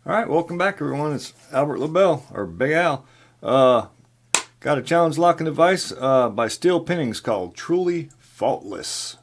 All right, welcome back, everyone. It's Albert Lebel, or Big Al. Got a challenge locking device by Steel Pinnings called Truly Faultless.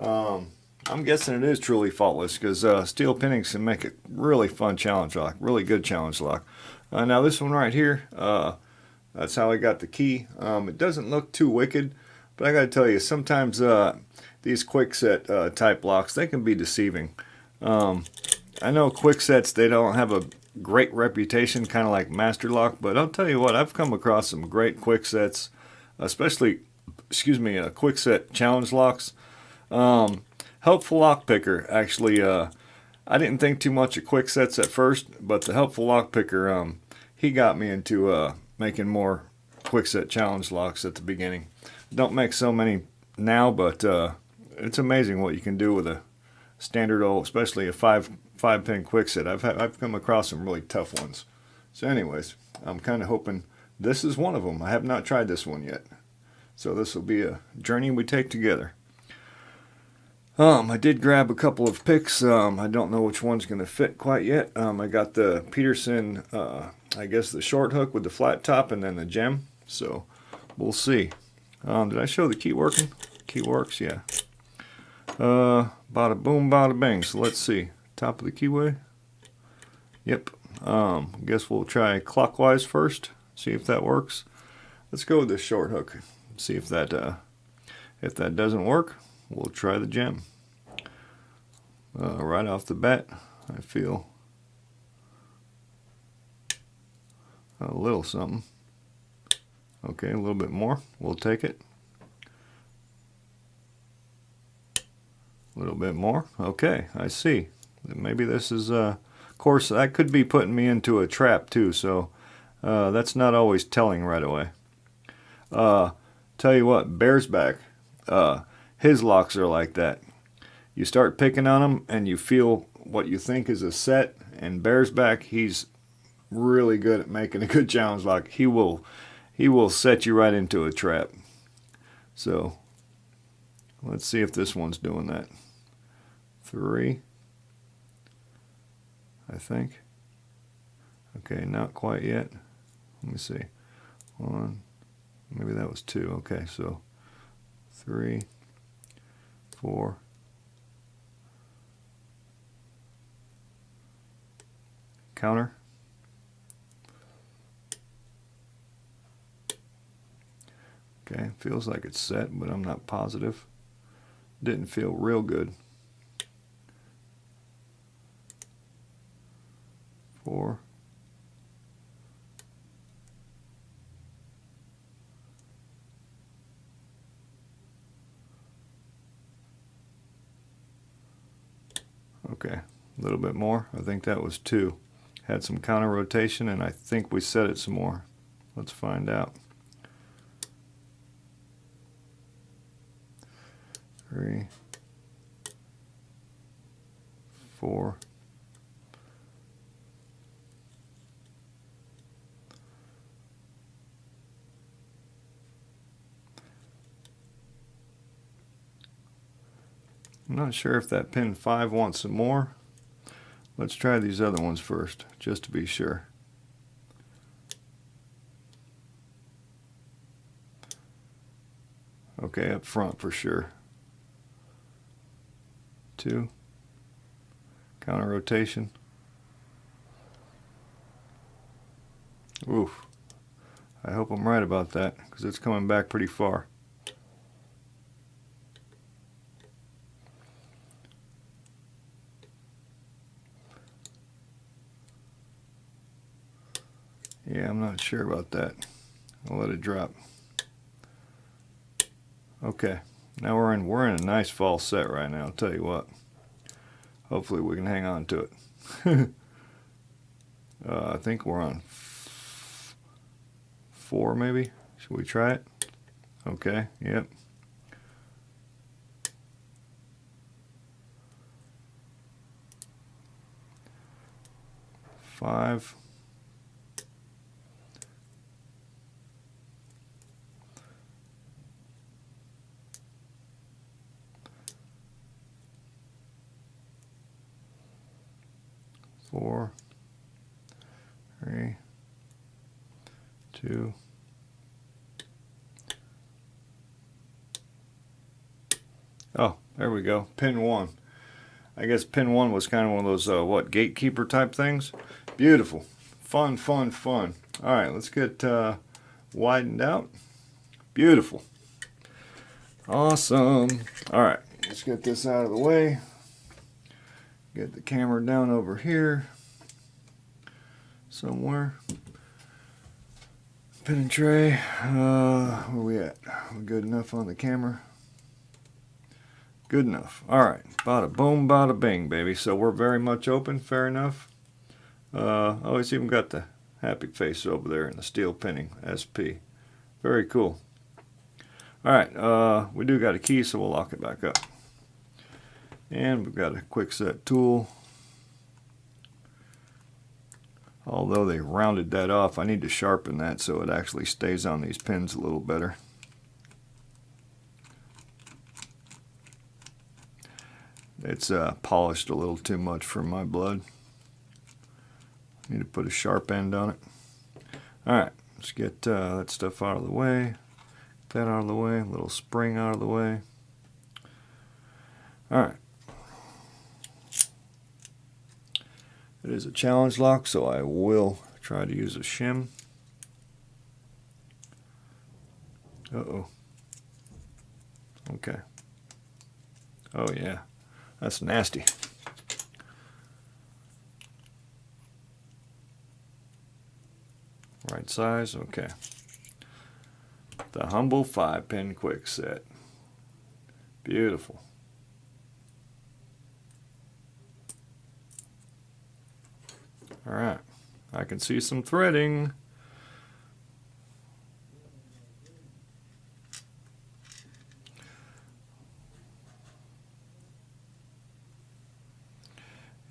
I'm guessing it is truly faultless because Steel Pinnings can make a really fun challenge lock, really good challenge lock. Now this one right here, that's how I got the key. It doesn't look too wicked, but I got to tell you, sometimes these quick set type locks, they can be deceiving. I know quick sets, they don't have a great reputation, kind of like Master Lock, but I'll tell you what, I've come across some great quick sets, especially, quick set challenge locks. Helpful Lock Picker, actually, I didn't think too much of quick sets at first, but the Helpful Lock Picker, he got me into making more quick set challenge locks at the beginning. Don't make so many now, but it's amazing what you can do with a standard old, especially a five pin quick set. I've come across some really tough ones. So anyways, I'm kind of hoping this is one of them. I have not tried this one yet, so this will be a journey we take together. I did grab a couple of picks. I don't know which one's going to fit quite yet. I got the Peterson, I guess the short hook with the flat top, and then the gem. So we'll see. Did I show the key working? Key works, yeah. Bada boom, bada bang. So let's see. Top of the keyway. Yep. Guess we'll try clockwise first. See if that works. Let's go with this short hook. See if that doesn't work, we'll try the gem. Right off the bat, I feel a little something. Okay, a little bit more. We'll take it. A little bit more. Okay, I see. Maybe this is, of course, that could be putting me into a trap too, so that's not always telling right away. Tell you what, Bear's back. His locks are like that. You start picking on him and you feel what you think is a set, and Bear's back, he's really good at making a good challenge lock. He will set you right into a trap. So let's see if this one's doing that. 3, I think. Okay, not quite yet. Let me see. 1, maybe that was 2. Okay, so 3, 4. Counter. Okay, feels like it's set, but I'm not positive. Didn't feel real good. 4. Okay, a little bit more. I think that was 2. Had some counter rotation, and I think we set it some more. Let's find out. 3, 4. I'm not sure if that pin 5 wants some more. Let's try these other ones first, just to be sure. Okay, up front for sure. 2. Counter rotation. Oof. I hope I'm right about that, because it's coming back pretty far. Yeah, I'm not sure about that. I'll let it drop. Okay, now we're in a nice fall set right now. I'll tell you what. Hopefully we can hang on to it. I think we're on 4 maybe. Should we try it? Okay, yep. 5. 4. 3, 2. Oh, there we go. Pin 1. I guess pin 1 was kind of one of those, what, gatekeeper type things? Beautiful. Fun, fun, fun. All right, let's get widened out. Beautiful. Awesome. All right, let's get this out of the way. Get the camera down over here somewhere. Pin and tray. Where are we at? We're good enough on the camera. Good enough. All right. Bada boom, bada bing, baby. So we're very much open. Fair enough. Oh, it's even got the happy face over there in the steel pinning SP. Very cool. All right. We do got a key, so we'll lock it back up. And we've got a quick set tool. Although they rounded that off, I need to sharpen that so it actually stays on these pins a little better. It's polished a little too much for my blood. Need to put a sharp end on it. Alright, let's get that stuff out of the way. That out of the way. Little spring out of the way. Alright. It is a challenge lock, so I will try to use a shim. Uh-oh. Okay. Oh yeah. That's nasty. Right size, okay. The humble 5-pin quick set. Beautiful. All right, I can see some threading.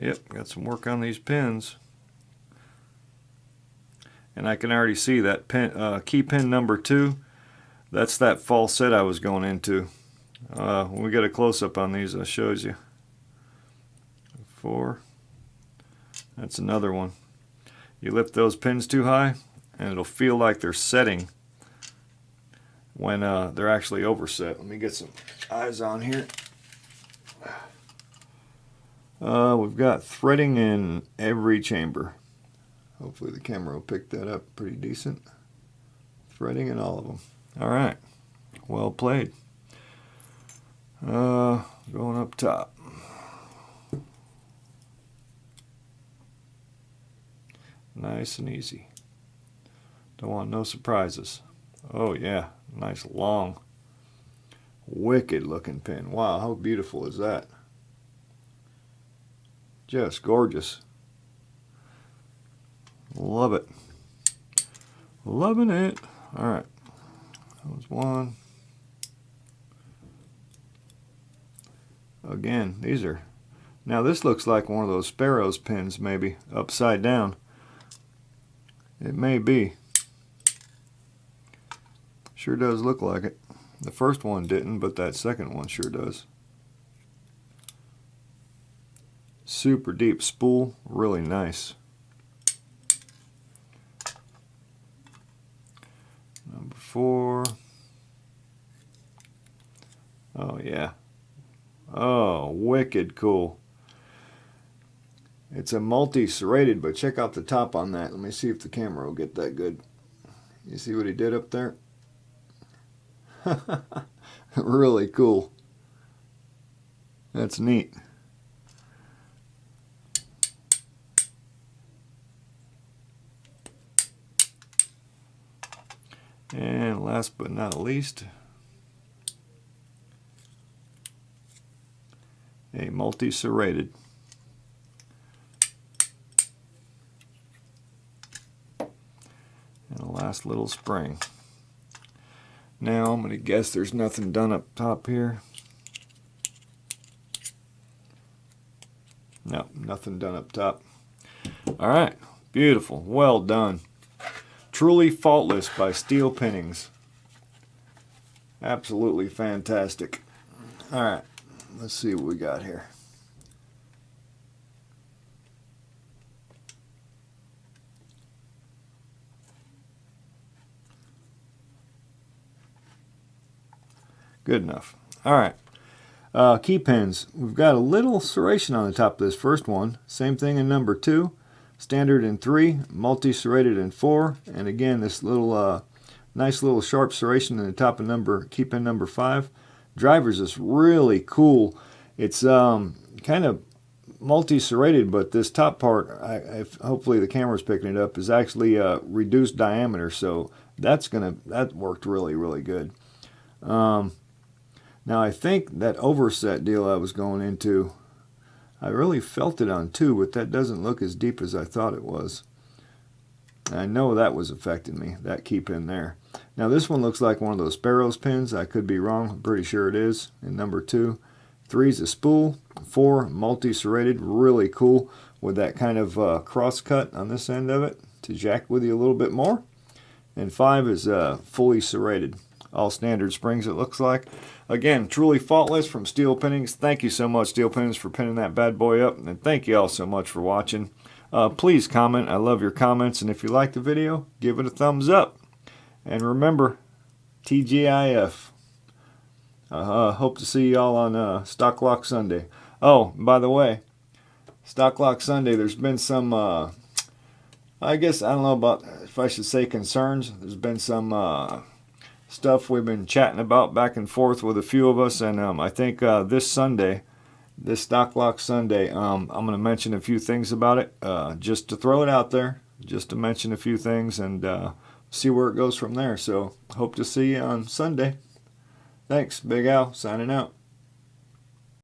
Yep, got some work on these pins. And I can already see that pin, key pin number 2. That's that false set I was going into. When we get a close-up on these, I'll show you. 4. That's another one. You lift those pins too high, and it'll feel like they're setting when they're actually overset. Let me get some eyes on here. We've got threading in every chamber. Hopefully the camera will pick that up pretty decent. Threading in all of them. All right, well played. Going up top. Nice and easy. Don't want no surprises. Oh yeah, nice long, wicked looking pin. Wow, how beautiful is that? Just gorgeous. Love it. Loving it. All right, that was one. Again, these are, now this looks like one of those Sparrows pins, maybe upside down. It may be. Sure does look like it. The first one didn't, but that second one sure does. Super deep spool, really nice. Number 4. Oh yeah. Oh, wicked cool. It's a multi-serrated, but check out the top on that. Let me see if the camera will get that good. You see what he did up there? Really cool. That's neat. And last but not least, a multi-serrated. And a last little spring. Now I'm going to guess there's nothing done up top here. No, nothing done up top. All right, beautiful, well done. Truly Faultless by Steel Pinnings. Absolutely fantastic. All right, let's see what we got here. Good enough. All right. Key pins. We've got a little serration on the top of this first one. Same thing in number 2. Standard in 3. Multi-serrated in 4. And again, this little nice little sharp serration in the top of key pin number 5. Drivers is really cool. It's kind of multi-serrated, but this top part, hopefully the camera's picking it up, is actually reduced diameter, so that worked really, really good. Now I think that overset deal I was going into, I really felt it on 2, but that doesn't look as deep as I thought it was. I know that was affecting me, that key pin there. Now this one looks like one of those Sparrows pins. I could be wrong. I'm pretty sure it is in number 2. 3 is a spool. 4 multi-serrated, really cool with that kind of cross cut on this end of it to jack with you a little bit more. And 5 is fully serrated. All standard springs, it looks like. Again, truly faultless from Steel Pinnings. Thank you so much, Steel Pinnings, for pinning that bad boy up. And thank you all so much for watching. Please comment. I love your comments. And if you like the video, give it a thumbs up. And remember, TGIF. Hope to see y'all on Stock Lock Sunday. Oh, by the way, Stock Lock Sunday, there's been some, I guess, I don't know about if I should say concerns. There's been some stuff we've been chatting about back and forth with a few of us, and I think this Sunday, this Stock Lock Sunday, I'm going to mention a few things about it, just to throw it out there, just to mention a few things and see where it goes from there. So hope to see you on Sunday. Thanks, Big Al, signing out.